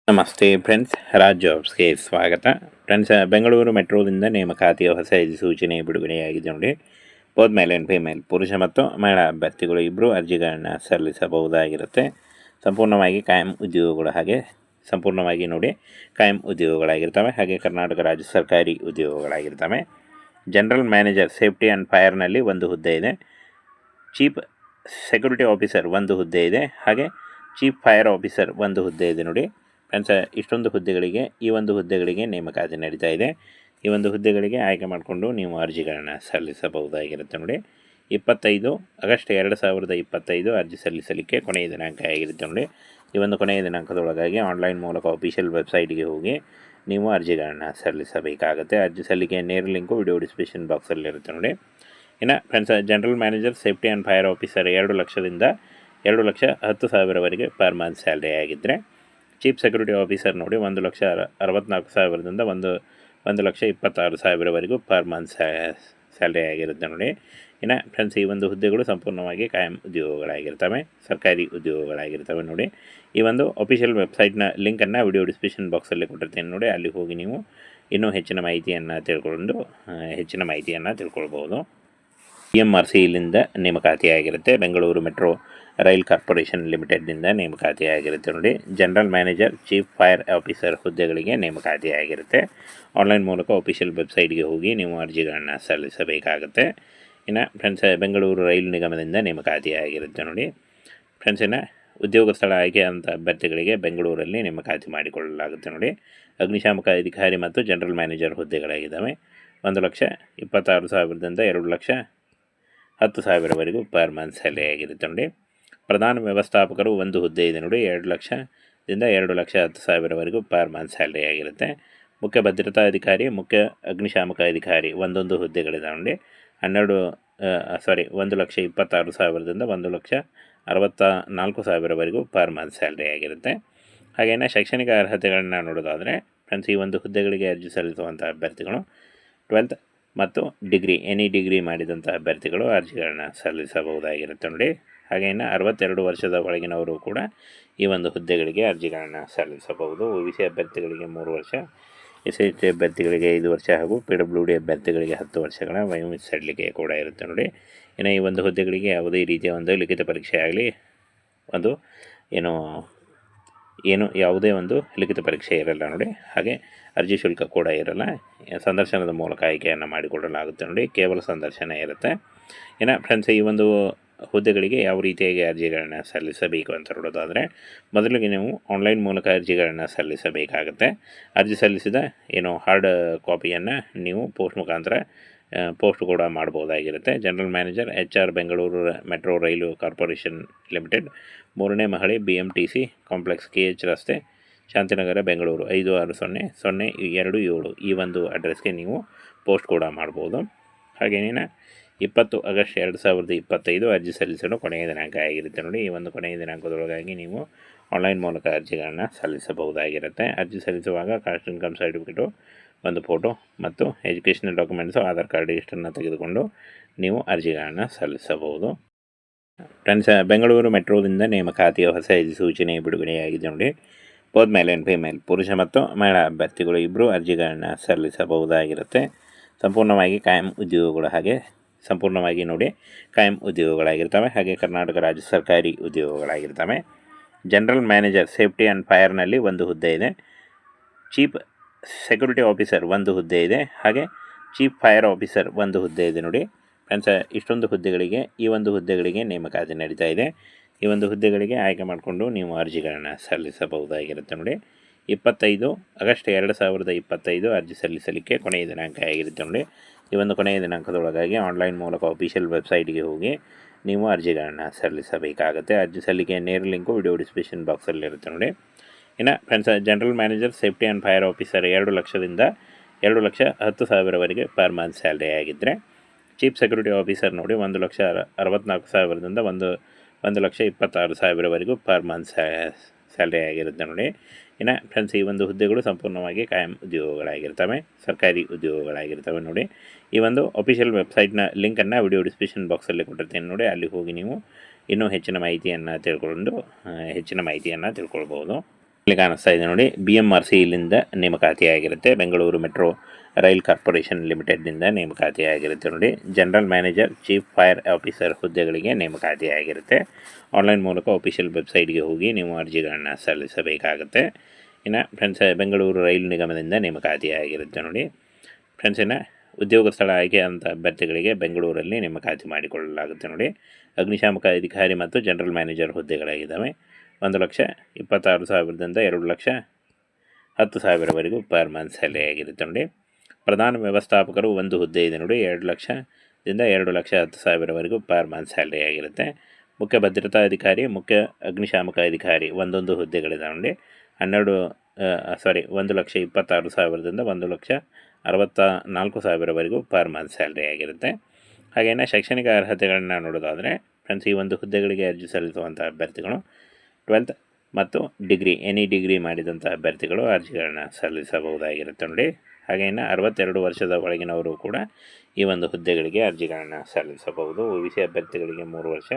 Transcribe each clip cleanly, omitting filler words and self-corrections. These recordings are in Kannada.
ನಮಸ್ತೆ ಫ್ರೆಂಡ್ಸ್, ರಾಜ್ ಜಾಬ್ಸ್ಗೆ ಸ್ವಾಗತ. ಫ್ರೆಂಡ್ಸ್, ಬೆಂಗಳೂರು ಮೆಟ್ರೋದಿಂದ ನೇಮಕಾತಿಯ ಹೊಸ ಸೂಚನೆ ಬಿಡುಗಡೆಯಾಗಿದೆ ನೋಡಿ. ಬೋತ್ ಮೇಲ್ ಆ್ಯಂಡ್ ಫೀಮೇಲ್, ಪುರುಷ ಮತ್ತು ಮಹಿಳಾ ಅಭ್ಯರ್ಥಿಗಳು ಇಬ್ಬರು ಅರ್ಜಿಗಳನ್ನು ಸಲ್ಲಿಸಬಹುದಾಗಿರುತ್ತೆ. ಸಂಪೂರ್ಣವಾಗಿ ಕಾಯಂ ಉದ್ಯೋಗಗಳು, ಹಾಗೆ ಸಂಪೂರ್ಣವಾಗಿ ನೋಡಿ ಕಾಯಂ ಉದ್ಯೋಗಗಳಾಗಿರ್ತವೆ. ಹಾಗೆ ಕರ್ನಾಟಕ ರಾಜ್ಯ ಸರ್ಕಾರಿ ಉದ್ಯೋಗಗಳಾಗಿರ್ತವೆ. ಜನರಲ್ ಮ್ಯಾನೇಜರ್ ಸೇಫ್ಟಿ ಆ್ಯಂಡ್ ಫೈರ್ನಲ್ಲಿ ಒಂದು ಹುದ್ದೆ ಇದೆ. ಚೀಫ್ ಸೆಕ್ಯೂರಿಟಿ ಆಫೀಸರ್ ಒಂದು ಹುದ್ದೆ ಇದೆ. ಹಾಗೆ ಚೀಫ್ ಫೈರ್ ಆಫೀಸರ್ ಒಂದು ಹುದ್ದೆ ಇದೆ ನೋಡಿ. ಫ್ರೆಂಡ್ಸ್, ಇಷ್ಟೊಂದು ಹುದ್ದೆಗಳಿಗೆ ಈ ಒಂದು ಹುದ್ದೆಗಳಿಗೆ ನೇಮಕಾತಿ ನಡೀತಾ ಇದೆ. ಈ ಒಂದು ಹುದ್ದೆಗಳಿಗೆ ಆಯ್ಕೆ ಮಾಡಿಕೊಂಡು ನೀವು ಅರ್ಜಿಗಳನ್ನು ಸಲ್ಲಿಸಬಹುದಾಗಿರುತ್ತೆ ನೋಡಿ. 25 ಆಗಸ್ಟ್ 2025 ಅರ್ಜಿ ಸಲ್ಲಿಸಲಿಕ್ಕೆ ಕೊನೆಯ ದಿನಾಂಕ ಆಗಿರುತ್ತೆ ನೋಡಿ. ಈ ಒಂದು ಕೊನೆಯ ದಿನಾಂಕದೊಳಗಾಗಿ ಆನ್ಲೈನ್ ಮೂಲಕ ಅಫಿಷಿಯಲ್ ವೆಬ್ಸೈಟ್ಗೆ ಹೋಗಿ ನೀವು ಅರ್ಜಿಗಳನ್ನು ಸಲ್ಲಿಸಬೇಕಾಗುತ್ತೆ. ಅರ್ಜಿ ಸಲ್ಲಿಕೆ ನೇರ ಲಿಂಕು ವಿಡಿಯೋ ಡಿಸ್ಕ್ರಿಪ್ಷನ್ ಬಾಕ್ಸಲ್ಲಿರುತ್ತೆ ನೋಡಿ. ಇನ್ನು friends, general manager safety and fire officer 2 ಲಕ್ಷದಿಂದ 2,10,000ವರೆಗೆ ಪರ್ ಮಂತ್ ಸ್ಯಾಲ್ರಿ ಆಗಿದ್ದರೆ, ಚೀಫ್ ಸೆಕ್ಯೂರಿಟಿ ಆಫೀಸರ್ ನೋಡಿ 1,64,000ದಿಂದ 1,26,000ವರೆಗೂ ಪರ್ ಮಂತ್ ಸ್ಯಾಲ್ರಿ ಆಗಿರುತ್ತೆ ನೋಡಿ. ಇನ್ನು ಫ್ರೆಂಡ್ಸ್, ಈ ಒಂದು ಹುದ್ದೆಗಳು ಸಂಪೂರ್ಣವಾಗಿ ಕಾಯಂ ಉದ್ಯೋಗಗಳಾಗಿರ್ತವೆ, ಸರ್ಕಾರಿ ಉದ್ಯೋಗಗಳಾಗಿರ್ತವೆ ನೋಡಿ. ಈ ಒಂದು ಅಫಿಷಿಯಲ್ ವೆಬ್ಸೈಟ್ನ ಲಿಂಕನ್ನು ವಿಡಿಯೋ ಡಿಸ್ಕ್ರಿಪ್ಷನ್ ಬಾಕ್ಸಲ್ಲಿ ಕೊಟ್ಟಿರ್ತೀನಿ ನೋಡಿ. ಅಲ್ಲಿ ಹೋಗಿ ನೀವು ಇನ್ನೂ ಹೆಚ್ಚಿನ ಮಾಹಿತಿಯನ್ನು ತಿಳ್ಕೊಳ್ಬೋದು. PMRC ಇಲ್ಲಿಂದ ನೇಮಕಾತಿಯಾಗಿರುತ್ತೆ. ಬೆಂಗಳೂರು ಮೆಟ್ರೋ ರೈಲ್ ಕಾರ್ಪೊರೇಷನ್ ಲಿಮಿಟೆಡ್ನಿಂದ ನೇಮಕಾತಿಯಾಗಿರುತ್ತೆ ನೋಡಿ. General manager, chief fire officer ಹುದ್ದೆಗಳಿಗೆ ನೇಮಕಾತಿಯಾಗಿರುತ್ತೆ. ಆನ್ಲೈನ್ ಮೂಲಕ ಅಫಿಷಿಯಲ್ ವೆಬ್ಸೈಟ್ಗೆ ಹೋಗಿ ನೀವು ಅರ್ಜಿಗಳನ್ನು ಸಲ್ಲಿಸಬೇಕಾಗುತ್ತೆ. ಇನ್ನು ಫ್ರೆಂಡ್ಸ್, ಬೆಂಗಳೂರು ರೈಲು ನಿಗಮದಿಂದ ನೇಮಕಾತಿಯಾಗಿರುತ್ತೆ ನೋಡಿ. ಫ್ರೆಂಡ್ಸ್, ಇನ್ನು ಉದ್ಯೋಗ ಸ್ಥಳ ಆಯ್ಕೆಯಾದಂಥ ಅಭ್ಯರ್ಥಿಗಳಿಗೆ ಬೆಂಗಳೂರಲ್ಲಿ ನೇಮಕಾತಿ ಮಾಡಿಕೊಳ್ಳಲಾಗುತ್ತೆ ನೋಡಿ. ಅಗ್ನಿಶಾಮಕ ಅಧಿಕಾರಿ ಮತ್ತು ಜನರಲ್ ಮ್ಯಾನೇಜರ್ ಹುದ್ದೆಗಳಾಗಿದ್ದಾವೆ. 1,26,000ದಿಂದ 2,10,000ವರೆಗೂ ಪರ್ ಮಂತ್ ಸ್ಯಾಲರಿ ಆಗಿರುತ್ತೆ ನೋಡಿ. ಪ್ರಧಾನ ವ್ಯವಸ್ಥಾಪಕರು ಒಂದು ಹುದ್ದೆ ಇದೆ ನೋಡಿ. 2,00,000ದಿಂದ 2,10,000ವರೆಗೂ ಪರ್ ಮಂತ್ ಸ್ಯಾಲರಿ ಆಗಿರುತ್ತೆ. ಮುಖ್ಯ ಭದ್ರತಾ ಅಧಿಕಾರಿ, ಮುಖ್ಯ ಅಗ್ನಿಶಾಮಕ ಅಧಿಕಾರಿ ಒಂದೊಂದು ಹುದ್ದೆಗಳಿದೆ ನೋಡಿ. 1,26,000ದಿಂದ 1,64,000ವರೆಗೂ ಪರ್ ಮಂತ್ ಸ್ಯಾಲರಿ ಆಗಿರುತ್ತೆ. ಹಾಗೆಯೇ ಶೈಕ್ಷಣಿಕ ಅರ್ಹತೆಗಳನ್ನ ನೋಡೋದಾದರೆ ಫ್ರೆಂಡ್ಸ್, ಈ ಒಂದು ಹುದ್ದೆಗಳಿಗೆ ಅರ್ಜಿ ಸಲ್ಲಿಸುವಂಥ ಅಭ್ಯರ್ಥಿಗಳು 12th ಮತ್ತು ಎನಿ ಡಿಗ್ರಿ ಮಾಡಿದಂಥ ಅಭ್ಯರ್ಥಿಗಳು ಅರ್ಜಿಗಳನ್ನ ಸಲ್ಲಿಸಬಹುದಾಗಿರುತ್ತೆ ನೋಡಿ. ಹಾಗೆಯೇ 62 ವರ್ಷದ ಒಳಗಿನವರು ಕೂಡ ಈ ಒಂದು ಹುದ್ದೆಗಳಿಗೆ ಅರ್ಜಿಗಳನ್ನು ಸಲ್ಲಿಸಬಹುದು. OBC ಅಭ್ಯರ್ಥಿಗಳಿಗೆ 3 ವರ್ಷ, SC ಅಭ್ಯರ್ಥಿಗಳಿಗೆ 5 ವರ್ಷ ಹಾಗೂ PWD ಅಭ್ಯರ್ಥಿಗಳಿಗೆ 10 ವರ್ಷಗಳ ವಯೋಮಿತಿ ಸಡಿಲಿಕೆ ಕೂಡ ಇರುತ್ತೆ ನೋಡಿ. ಇನ್ನು ಈ ಒಂದು ಹುದ್ದೆಗಳಿಗೆ ಯಾವುದೇ ರೀತಿಯ ಒಂದು ಲಿಖಿತ ಪರೀಕ್ಷೆ ಆಗಲಿ ಯಾವುದೇ ಒಂದು ಲಿಖಿತ ಪರೀಕ್ಷೆ ಇರಲ್ಲ ನೋಡಿ. ಹಾಗೆ ಅರ್ಜಿ ಶುಲ್ಕ ಕೂಡ ಇರಲ್ಲ. ಸಂದರ್ಶನದ ಮೂಲಕ ಆಯ್ಕೆಯನ್ನು ಮಾಡಿಕೊಳ್ಳಲಾಗುತ್ತೆ ನೋಡಿ. ಕೇವಲ ಸಂದರ್ಶನ ಇರುತ್ತೆ. ಇನ್ನು ಫ್ರೆಂಡ್ಸ್, ಈ ಒಂದು ಹುದ್ದೆಗಳಿಗೆ ಯಾವ ರೀತಿಯಾಗಿ ಅರ್ಜಿಗಳನ್ನು ಸಲ್ಲಿಸಬೇಕು ಅಂತ ನೋಡೋದಾದರೆ, ಮೊದಲಿಗೆ ನೀವು ಆನ್ಲೈನ್ ಮೂಲಕ ಅರ್ಜಿಗಳನ್ನು ಸಲ್ಲಿಸಬೇಕಾಗುತ್ತೆ. ಅರ್ಜಿ ಸಲ್ಲಿಸಿದ ಹಾರ್ಡ್ ಕಾಪಿಯನ್ನು ನೀವು ಪೋಸ್ಟ್ ಮುಖಾಂತರ ಪೋಸ್ಟ್ ಕೂಡ ಮಾಡ್ಬೋದಾಗಿರುತ್ತೆ. General manager HR, Bengaluru metro ರೈಲು ಕಾರ್ಪೊರೇಷನ್ ಲಿಮಿಟೆಡ್, 3ನೇ ಮಹಡಿ, BMTC ಕಾಂಪ್ಲೆಕ್ಸ್, KH ರಸ್ತೆ, ಶಾಂತಿನಗರ, ಬೆಂಗಳೂರು 560027 ಈ ಒಂದು ಅಡ್ರೆಸ್ಗೆ ನೀವು ಪೋಸ್ಟ್ ಕೂಡ ಮಾಡ್ಬೋದು. ಹಾಗೇನೇ 20 ಆಗಸ್ಟ್ 2025 ಅರ್ಜಿ ಸಲ್ಲಿಸಲು ಕೊನೆಯ ದಿನಾಂಕ ಆಗಿರುತ್ತೆ ನೋಡಿ. ಈ ಒಂದು ಕೊನೆಯ ದಿನಾಂಕದೊಳಗಾಗಿ ನೀವು ಆನ್ಲೈನ್ ಮೂಲಕ ಅರ್ಜಿಗಳನ್ನು ಸಲ್ಲಿಸಬಹುದಾಗಿರುತ್ತೆ. ಅರ್ಜಿ ಸಲ್ಲಿಸುವಾಗ ಕಾಸ್ಟ್ ಇನ್ಕಮ್ ಸರ್ಟಿಫಿಕೇಟು, ಒಂದು ಫೋಟೋ ಮತ್ತು ಎಜುಕೇಷನಲ್ ಡಾಕ್ಯುಮೆಂಟ್ಸು, ಆಧಾರ್ ಕಾರ್ಡ್ ಇಷ್ಟನ್ನು ತೆಗೆದುಕೊಂಡು ನೀವು ಅರ್ಜಿಗಳನ್ನು ಸಲ್ಲಿಸಬಹುದು. ಫ್ರೆಂಡ್ಸ್, ಬೆಂಗಳೂರು ಮೆಟ್ರೋದಿಂದ ನೇಮಕಾತಿಯ ಹೊಸ ಸೂಚನೆ ಬಿಡುಗಡೆಯಾಗಿದೆ ನೋಡಿ. ಬೋತ್ ಮೇಲ್ ಆ್ಯಂಡ್ ಫೀಮೇಲ್, ಪುರುಷ ಮತ್ತು ಮಹಿಳಾ ಅಭ್ಯರ್ಥಿಗಳು ಇಬ್ಬರು ಅರ್ಜಿಗಳನ್ನು ಸಲ್ಲಿಸಬಹುದಾಗಿರುತ್ತೆ. ಸಂಪೂರ್ಣವಾಗಿ ಕಾಯಂ ಉದ್ಯೋಗಗಳು, ಹಾಗೆ ಸಂಪೂರ್ಣವಾಗಿ ನೋಡಿ ಕಾಯಂ ಉದ್ಯೋಗಗಳಾಗಿರ್ತವೆ. ಹಾಗೆ ಕರ್ನಾಟಕ ರಾಜ್ಯ ಸರ್ಕಾರಿ ಉದ್ಯೋಗಗಳಾಗಿರ್ತವೆ. ಜನರಲ್ ಮ್ಯಾನೇಜರ್ ಸೇಫ್ಟಿ ಆ್ಯಂಡ್ ಫೈರ್ನಲ್ಲಿ ಒಂದು ಹುದ್ದೆ ಇದೆ. ಚೀಫ್ ಸೆಕ್ಯೂರಿಟಿ ಆಫೀಸರ್ ಒಂದು ಹುದ್ದೆ ಇದೆ. ಹಾಗೆ ಚೀಫ್ ಫೈರ್ ಆಫೀಸರ್ ಒಂದು ಹುದ್ದೆ ಇದೆ ನೋಡಿ. ಫ್ರೆಂಡ್ಸ್, ಇಷ್ಟೊಂದು ಹುದ್ದೆಗಳಿಗೆ ಈ ಒಂದು ಹುದ್ದೆಗಳಿಗೆ ನೇಮಕಾತಿ ನಡೀತಾ ಇದೆ. ಈ ಒಂದು ಹುದ್ದೆಗಳಿಗೆ ಆಯ್ಕೆ ಮಾಡಿಕೊಂಡು ನೀವು ಅರ್ಜಿಗಳನ್ನು ಸಲ್ಲಿಸಬಹುದಾಗಿರುತ್ತೆ ನೋಡಿ. 25 ಆಗಸ್ಟ್ 2025 ಅರ್ಜಿ ಸಲ್ಲಿಸಲಿಕ್ಕೆ ಕೊನೆಯ ದಿನಾಂಕ ಆಗಿರುತ್ತೆ ನೋಡಿ. ಈ ಒಂದು ಕೊನೆಯ ದಿನಾಂಕದೊಳಗಾಗಿ ಆನ್ಲೈನ್ ಮೂಲಕ ಅಫಿಷಿಯಲ್ ವೆಬ್ಸೈಟ್ಗೆ ಹೋಗಿ ನೀವು ಅರ್ಜಿಗಳನ್ನು ಸಲ್ಲಿಸಬೇಕಾಗುತ್ತೆ. ಅರ್ಜಿ ಸಲ್ಲಿಕೆ ನೇರ ಲಿಂಕು ವಿಡಿಯೋ ಡಿಸ್ಕ್ರಿಪ್ಷನ್ ಬಾಕ್ಸಲ್ಲಿರುತ್ತೆ ನೋಡಿ. ಇನ್ನು friends, general manager safety and fire officer 2,00,000ದಿಂದ 2,10,000ವರೆಗೆ ಪರ್ ಮಂತ್ ಸ್ಯಾಲ್ರಿ ಆಗಿದ್ದರೆ, ಚೀಫ್ ಸೆಕ್ಯೂರಿಟಿ ಆಫೀಸರ್ ನೋಡಿ 1,64,000ದಿಂದ 1,26,000ವರೆಗೂ ಪರ್ ಮಂತ್ ಸ್ಯಾಲ್ರಿ ಆಗಿರುತ್ತೆ ನೋಡಿ. ಇನ್ನು ಫ್ರೆಂಡ್ಸ್, ಈ ಒಂದು ಹುದ್ದೆಗಳು ಸಂಪೂರ್ಣವಾಗಿ ಕಾಯಂ ಉದ್ಯೋಗಗಳಾಗಿರ್ತವೆ, ಸರ್ಕಾರಿ ಉದ್ಯೋಗಗಳಾಗಿರ್ತವೆ ನೋಡಿ. ಈ ಒಂದು ಅಫಿಷಿಯಲ್ ವೆಬ್ಸೈಟ್ನ ಲಿಂಕನ್ನು ವಿಡಿಯೋ ಡಿಸ್ಕ್ರಿಪ್ಷನ್ ಬಾಕ್ಸಲ್ಲಿ ಕೊಟ್ಟಿರ್ತೀನಿ ನೋಡಿ. ಅಲ್ಲಿ ಹೋಗಿ ನೀವು ಇನ್ನೂ ಹೆಚ್ಚಿನ ಮಾಹಿತಿಯನ್ನು ತಿಳ್ಕೊಳ್ಬೋದು. ಇಲ್ಲಿ ಕಾಣಿಸ್ತಾ ಇದೆ ನೋಡಿ, BMRC ಇಲ್ಲಿಂದ ನೇಮಕಾತಿಯಾಗಿರುತ್ತೆ. ಬೆಂಗಳೂರು ಮೆಟ್ರೋ ರೈಲ್ ಕಾರ್ಪೊರೇಷನ್ ಲಿಮಿಟೆಡ್ನಿಂದ ನೇಮಕಾತಿಯಾಗಿರುತ್ತೆ ನೋಡಿ. General manager, chief fire officer ಹುದ್ದೆಗಳಿಗೆ ನೇಮಕಾತಿಯಾಗಿರುತ್ತೆ. ಆನ್ಲೈನ್ ಮೂಲಕ ಅಫಿಷಿಯಲ್ ವೆಬ್ಸೈಟ್ಗೆ ಹೋಗಿ ನೀವು ಅರ್ಜಿಗಳನ್ನು ಸಲ್ಲಿಸಬೇಕಾಗುತ್ತೆ. ಇನ್ನು ಫ್ರೆಂಡ್ಸ್, ಬೆಂಗಳೂರು ರೈಲು ನಿಗಮದಿಂದ ನೇಮಕಾತಿಯಾಗಿರುತ್ತೆ ನೋಡಿ. ಫ್ರೆಂಡ್ಸ್, ಇನ್ನು ಉದ್ಯೋಗ ಸ್ಥಳ ಆಯ್ಕೆ ಅಂತ ಅಭ್ಯರ್ಥಿಗಳಿಗೆ ಬೆಂಗಳೂರಲ್ಲಿ ನೇಮಕಾತಿ ಮಾಡಿಕೊಳ್ಳಲಾಗುತ್ತೆ ನೋಡಿ. ಅಗ್ನಿಶಾಮಕ ಅಧಿಕಾರಿ ಮತ್ತು ಜನರಲ್ ಮ್ಯಾನೇಜರ್ ಹುದ್ದೆಗಳಾಗಿದ್ದಾವೆ. 1,26,000ದಿಂದ 2,10,000ವರೆಗೂ ಪರ್ ಮಂತ್ ಸ್ಯಾಲರಿ ಆಗಿರುತ್ತೆ ನೋಡಿ. ಪ್ರಧಾನ ವ್ಯವಸ್ಥಾಪಕರು ಒಂದು ಹುದ್ದೆ ಇದೆ ನೋಡಿ, 2,00,000ದಿಂದ 2,10,000ವರೆಗೂ ಪರ್ ಮಂತ್ ಸ್ಯಾಲರಿ ಆಗಿರುತ್ತೆ. ಮುಖ್ಯ ಭದ್ರತಾ ಅಧಿಕಾರಿ, ಮುಖ್ಯ ಅಗ್ನಿಶಾಮಕ ಅಧಿಕಾರಿ ಒಂದೊಂದು ಹುದ್ದೆಗಳಿದೆ ನೋಡಿ. 1,26,000ದಿಂದ 1,64,000ವರೆಗೂ ಪರ್ ಮಂತ್ ಸ್ಯಾಲರಿ ಆಗಿರುತ್ತೆ. ಹಾಗೆಯೇ ಶೈಕ್ಷಣಿಕ ಅರ್ಹತೆಗಳನ್ನ ನೋಡೋದಾದರೆ ಫ್ರೆಂಡ್ಸ್, ಈ ಒಂದು ಹುದ್ದೆಗಳಿಗೆ ಅರ್ಜಿ ಸಲ್ಲಿಸುವಂಥ ಅಭ್ಯರ್ಥಿಗಳು 12th ಮತ್ತು ಎನಿ ಡಿಗ್ರಿ ಮಾಡಿದಂಥ ಅಭ್ಯರ್ಥಿಗಳು ಅರ್ಜಿಗಳನ್ನು ಸಲ್ಲಿಸಬಹುದಾಗಿರುತ್ತೆ ನೋಡಿ. ಹಾಗೆಯೇ 62 ವರ್ಷದ ಒಳಗಿನವರು ಕೂಡ ಈ ಒಂದು ಹುದ್ದೆಗಳಿಗೆ ಅರ್ಜಿಗಳನ್ನು ಸಲ್ಲಿಸಬಹುದು. OBC ಅಭ್ಯರ್ಥಿಗಳಿಗೆ 3 ವರ್ಷ,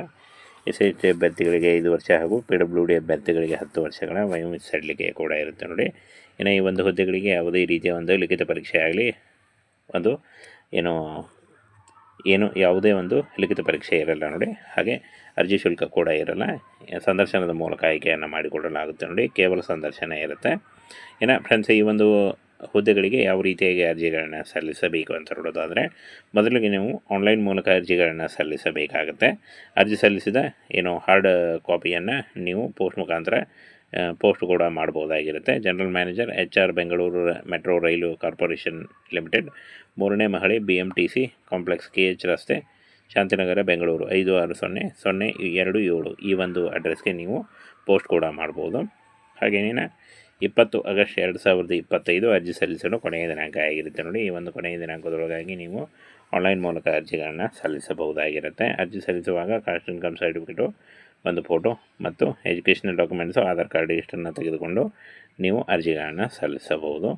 SC ಅಭ್ಯರ್ಥಿಗಳಿಗೆ 5 ವರ್ಷ ಹಾಗೂ PWD ಅಭ್ಯರ್ಥಿಗಳಿಗೆ 10 ವರ್ಷಗಳ ವಯೋಮಿತಿ ಸಡಿಲಿಕೆ ಕೂಡ ಇರುತ್ತೆ ನೋಡಿ. ಇನ್ನು ಈ ಒಂದು ಹುದ್ದೆಗಳಿಗೆ ಯಾವುದೇ ರೀತಿಯ ಒಂದು ಲಿಖಿತ ಪರೀಕ್ಷೆ ಆಗಲಿ ಯಾವುದೇ ಒಂದು ಲಿಖಿತ ಪರೀಕ್ಷೆ ಇರಲ್ಲ ನೋಡಿ. ಹಾಗೆ ಅರ್ಜಿ ಶುಲ್ಕ ಕೂಡ ಇರಲ್ಲ. ಸಂದರ್ಶನದ ಮೂಲಕ ಆಯ್ಕೆಯನ್ನು ಮಾಡಿಕೊಡಲಾಗುತ್ತೆ ನೋಡಿ. ಕೇವಲ ಸಂದರ್ಶನ ಇರುತ್ತೆ. ಇನ್ನು ಫ್ರೆಂಡ್ಸ್, ಈ ಒಂದು ಹುದ್ದೆಗಳಿಗೆ ಯಾವ ರೀತಿಯಾಗಿ ಅರ್ಜಿಗಳನ್ನು ಸಲ್ಲಿಸಬೇಕು ಅಂತ ನೋಡೋದಾದರೆ, ಮೊದಲಿಗೆ ನೀವು ಆನ್ಲೈನ್ ಮೂಲಕ ಅರ್ಜಿಗಳನ್ನು ಸಲ್ಲಿಸಬೇಕಾಗುತ್ತೆ. ಅರ್ಜಿ ಸಲ್ಲಿಸಿದ ಹಾರ್ಡ್ ಕಾಪಿಯನ್ನು ನೀವು ಪೋಸ್ಟ್ ಮುಖಾಂತರ ಪೋಸ್ಟ್ ಕೂಡ ಮಾಡ್ಬೋದಾಗಿರುತ್ತೆ. General manager, HR, Bengaluru metro ರೈಲು ಕಾರ್ಪೊರೇಷನ್ ಲಿಮಿಟೆಡ್, 3ನೇ ಮಹಡಿ, BMTC ಕಾಂಪ್ಲೆಕ್ಸ್, KH ರಸ್ತೆ, ಶಾಂತಿನಗರ, ಬೆಂಗಳೂರು 5600227 ಈ ಒಂದು ಅಡ್ರೆಸ್ಗೆ ನೀವು ಪೋಸ್ಟ್ ಕೂಡ ಮಾಡ್ಬೋದು. ಹಾಗೇನೇ 20 ಆಗಸ್ಟ್ 2025 ಅರ್ಜಿ ಸಲ್ಲಿಸಲು ಕೊನೆಯ ದಿನಾಂಕ ಆಗಿರುತ್ತೆ ನೋಡಿ. ಈ ಒಂದು ಕೊನೆಯ ದಿನಾಂಕದೊಳಗಾಗಿ ನೀವು ಆನ್ಲೈನ್ ಮೂಲಕ ಅರ್ಜಿಗಳನ್ನು ಸಲ್ಲಿಸಬಹುದಾಗಿರುತ್ತೆ. ಅರ್ಜಿ ಸಲ್ಲಿಸುವಾಗ ಕಾಸ್ಟ್ ಇನ್ಕಮ್ ಸರ್ಟಿಫಿಕೇಟು, ಒಂದು ಫೋಟೋ ಮತ್ತು ಎಜುಕೇಷನಲ್ ಡಾಕ್ಯುಮೆಂಟ್ಸು, ಆಧಾರ್ ಕಾರ್ಡ್ ಇಷ್ಟನ್ನು ತೆಗೆದುಕೊಂಡು ನೀವು ಅರ್ಜಿಗಳನ್ನು ಸಲ್ಲಿಸಬಹುದು.